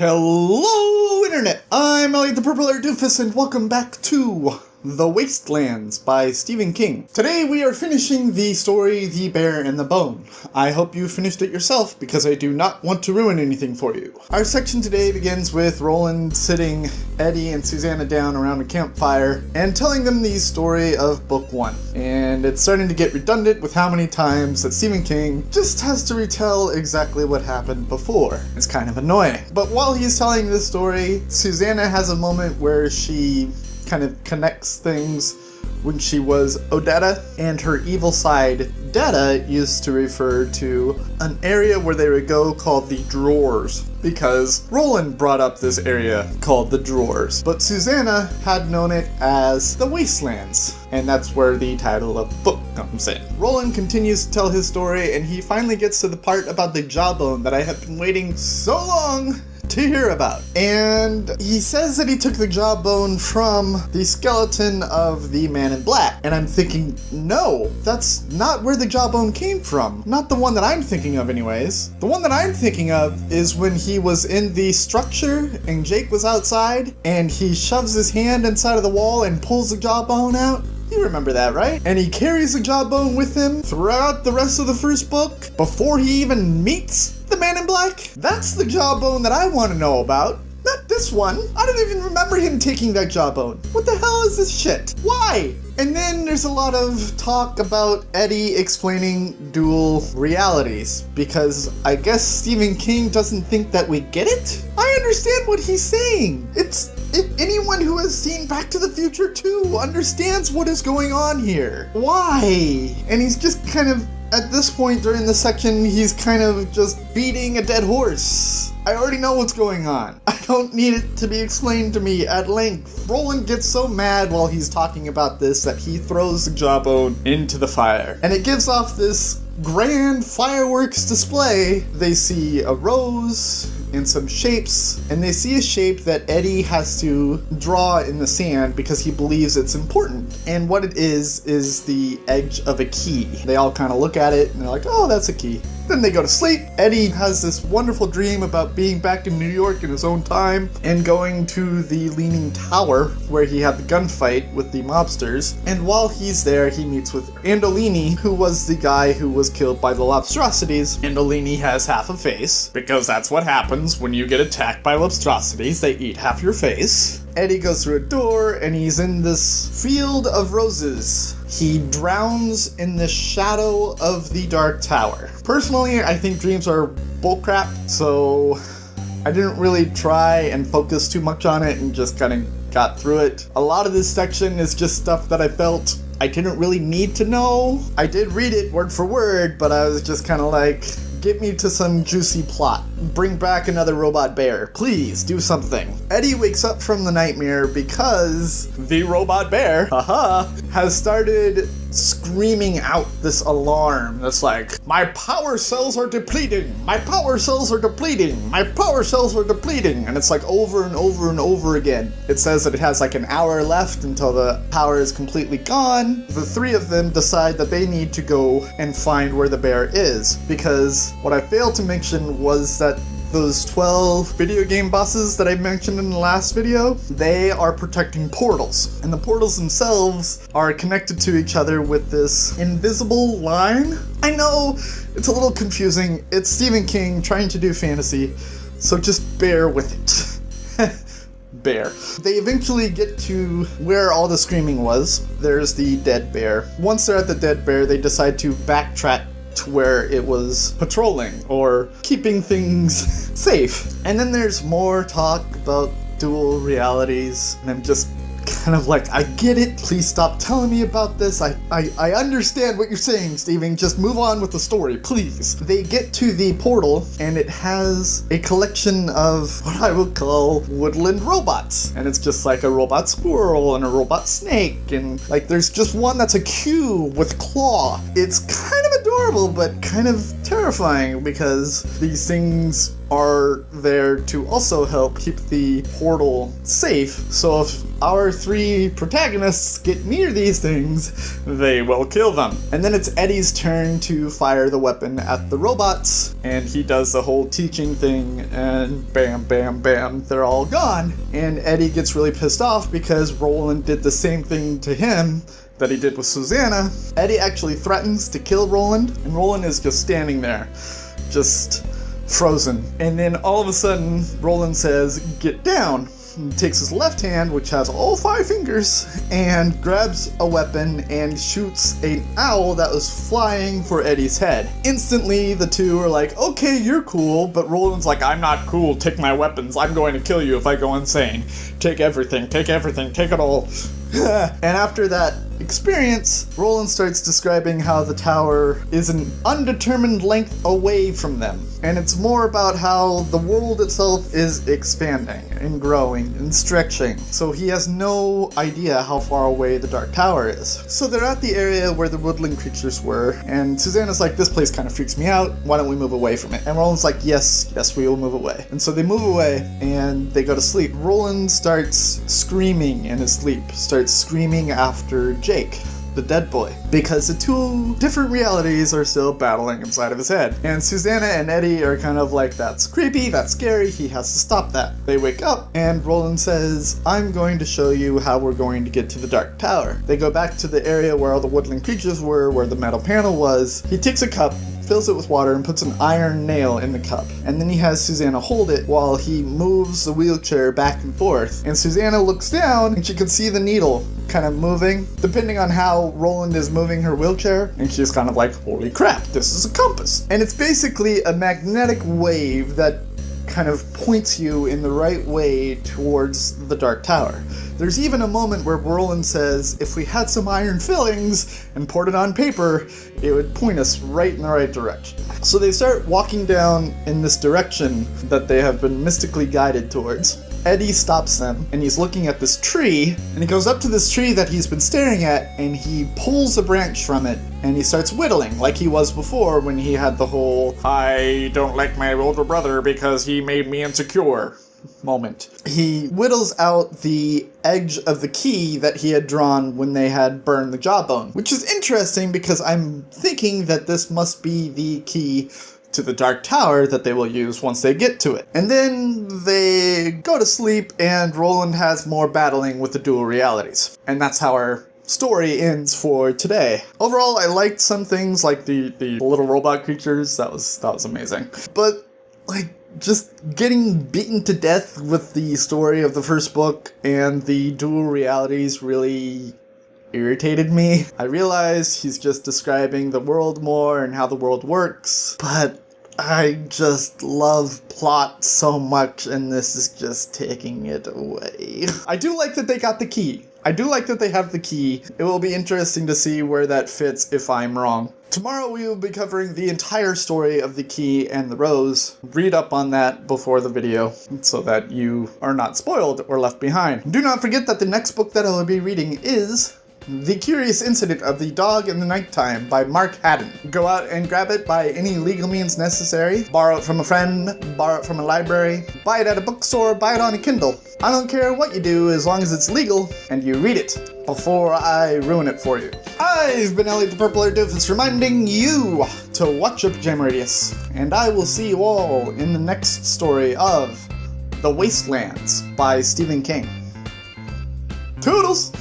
Hello, Internet! I'm Elliot the Purple Hair Doofus, and welcome back to The Wastelands by Stephen King. Today we are finishing the story The Bear and the Bone. I hope you finished it yourself, because I do not want to ruin anything for you. Our section today begins with Roland sitting Eddie and Susanna down around a campfire and telling them the story of Book 1. And it's starting to get redundant with how many times that Stephen King just has to retell exactly what happened before. It's kind of annoying. But while he's telling this story, Susanna has a moment where she kind of connects things when she was Odetta, and her evil side, Detta, used to refer to an area where they would go called the Drawers, because Roland brought up this area called the Drawers, but Susanna had known it as the Wastelands, and that's where the title of the book comes in. Roland continues to tell his story, and he finally gets to the part about the jawbone that I have been waiting so long to hear about. And he says that he took the jawbone from the skeleton of the man in black. And I'm thinking, no, that's not where the jawbone came from. Not the one that I'm thinking of anyways. The one that I'm thinking of is when he was in the structure and Jake was outside and he shoves his hand inside of the wall and pulls the jawbone out. You remember that, right? And he carries the jawbone with him throughout the rest of the first book before he even meets the man in black. That's the jawbone that I want to know about. Not this one. I don't even remember him taking that jawbone. What the hell is this shit? Why? And then there's a lot of talk about Eddie explaining dual realities, because I guess Stephen King doesn't think that we get it? I understand what he's saying. Anyone who has seen Back to the Future 2 understands what is going on here. Why? And he's just kind of, at this point during the section, he's kind of just beating a dead horse. I already know what's going on. I don't need it to be explained to me at length. Roland gets so mad while he's talking about this that he throws the jawbone into the fire. And it gives off this grand fireworks display. They see a rose and some shapes, and they see a shape that Eddie has to draw in the sand because he believes it's important. And what it is the edge of a key. They all kind of look at it and they're like, oh, that's a key. Then they go to sleep. Eddie has this wonderful dream about being back in New York in his own time and going to the Leaning Tower where he had the gunfight with the mobsters. And while he's there, he meets with Andolini, who was the guy who was killed by the Lobstrosities. Andolini has half a face, because that's what happens when you get attacked by Lobstrosities. They eat half your face. Eddie goes through a door and he's in this field of roses. He drowns in the shadow of the Dark Tower. Personally, I think dreams are bullcrap, so I didn't really try and focus too much on it and just kind of got through it. A lot of this section is just stuff that I felt I didn't really need to know. I did read it word for word, but I was just kind of like, get me to some juicy plot. Bring back another robot bear. Please, do something. Eddie wakes up from the nightmare because the robot bear, has started screaming out this alarm that's like, my power cells are depleting, my power cells are depleting, my power cells are depleting. And it's like over and over and over again. It says that it has like an hour left until the power is completely gone. The three of them decide that they need to go and find where the bear is, because what I failed to mention was that those 12 video game bosses that I mentioned in the last video, they are protecting portals. And the portals themselves are connected to each other with this invisible line. I know, it's a little confusing. It's Stephen King trying to do fantasy, so just bear with it. Bear. They eventually get to where all the screaming was. There's the dead bear. Once they're at the dead bear, they decide to backtrack to where it was patrolling or keeping things safe. And then there's more talk about dual realities, and I'm just kind of like, I get it, please stop telling me about this. I understand what you're saying, Steven, just move on with the story, please. They get to the portal, and it has a collection of what I would call woodland robots. And it's just like a robot squirrel and a robot snake, and like there's just one that's a cube with claw. It's kind of a adorable, but kind of terrifying because these things are there to also help keep the portal safe. So if our three protagonists get near these things, they will kill them. And then it's Eddie's turn to fire the weapon at the robots, and he does the whole teaching thing, and bam, bam, bam, they're all gone. And Eddie gets really pissed off because Roland did the same thing to him that he did with Susanna. Eddie actually threatens to kill Roland, and Roland is just standing there, just frozen. And then all of a sudden, Roland says, "Get down." He takes his left hand, which has all 5 fingers, and grabs a weapon and shoots an owl that was flying for Eddie's head. Instantly, the two are like, "Okay, you're cool," but Roland's like, "I'm not cool, take my weapons, I'm going to kill you if I go insane. Take everything, take it all." And after that experience, Roland starts describing how the tower is an undetermined length away from them. And it's more about how the world itself is expanding and growing and stretching. So he has no idea how far away the Dark Tower is. So they're at the area where the woodland creatures were, and Susanna's like, "This place kind of freaks me out. Why don't we move away from it?" And Roland's like, yes, we will move away. And so they move away and they go to sleep. Roland starts screaming in his sleep, starts screaming after Jake, the dead boy, because the two different realities are still battling inside of his head. And Susanna and Eddie are kind of like, "That's creepy, that's scary, he has to stop that." They wake up and Roland says, "I'm going to show you how we're going to get to the Dark Tower." They go back to the area where all the woodland creatures were, where the metal panel was. He takes a cup, fills it with water, and puts an iron nail in the cup. And then he has Susanna hold it while he moves the wheelchair back and forth. And Susanna looks down and she can see the needle kind of moving, depending on how Roland is moving her wheelchair. And she's kind of like, "Holy crap, this is a compass." And it's basically a magnetic wave that kind of points you in the right way towards the Dark Tower. There's even a moment where Roland says, "If we had some iron fillings and poured it on paper, it would point us right in the right direction." So they start walking down in this direction that they have been mystically guided towards. Eddie stops them, and he's looking at this tree, and he goes up to this tree that he's been staring at, and he pulls a branch from it, and he starts whittling, like he was before when he had the whole, "I don't like my older brother because he made me insecure" moment. He whittles out the edge of the key that he had drawn when they had burned the jawbone, which is interesting because I'm thinking that this must be the key to the Dark Tower that they will use once they get to it. And then they go to sleep, and Roland has more battling with the dual realities. And that's how our story ends for today. Overall, I liked some things like the little robot creatures. That was amazing. But like, just getting beaten to death with the story of the first book and the dual realities really irritated me. I realize he's just describing the world more and how the world works, but I just love plot so much, and this is just taking it away. I do like that they got the key. I do like that they have the key. It will be interesting to see where that fits if I'm wrong. Tomorrow we will be covering the entire story of the key and the rose. Read up on that before the video so that you are not spoiled or left behind. Do not forget that the next book that I will be reading is The Curious Incident of the Dog in the Nighttime by Mark Haddon. Go out and grab it by any legal means necessary. Borrow it from a friend, borrow it from a library, buy it at a bookstore, buy it on a Kindle. I don't care what you do as long as it's legal and you read it before I ruin it for you. I've been Elliot the Purple Hair Doofus reminding you to watch your pajama radius, and I will see you all in the next story of The Wastelands by Stephen King. Toodles!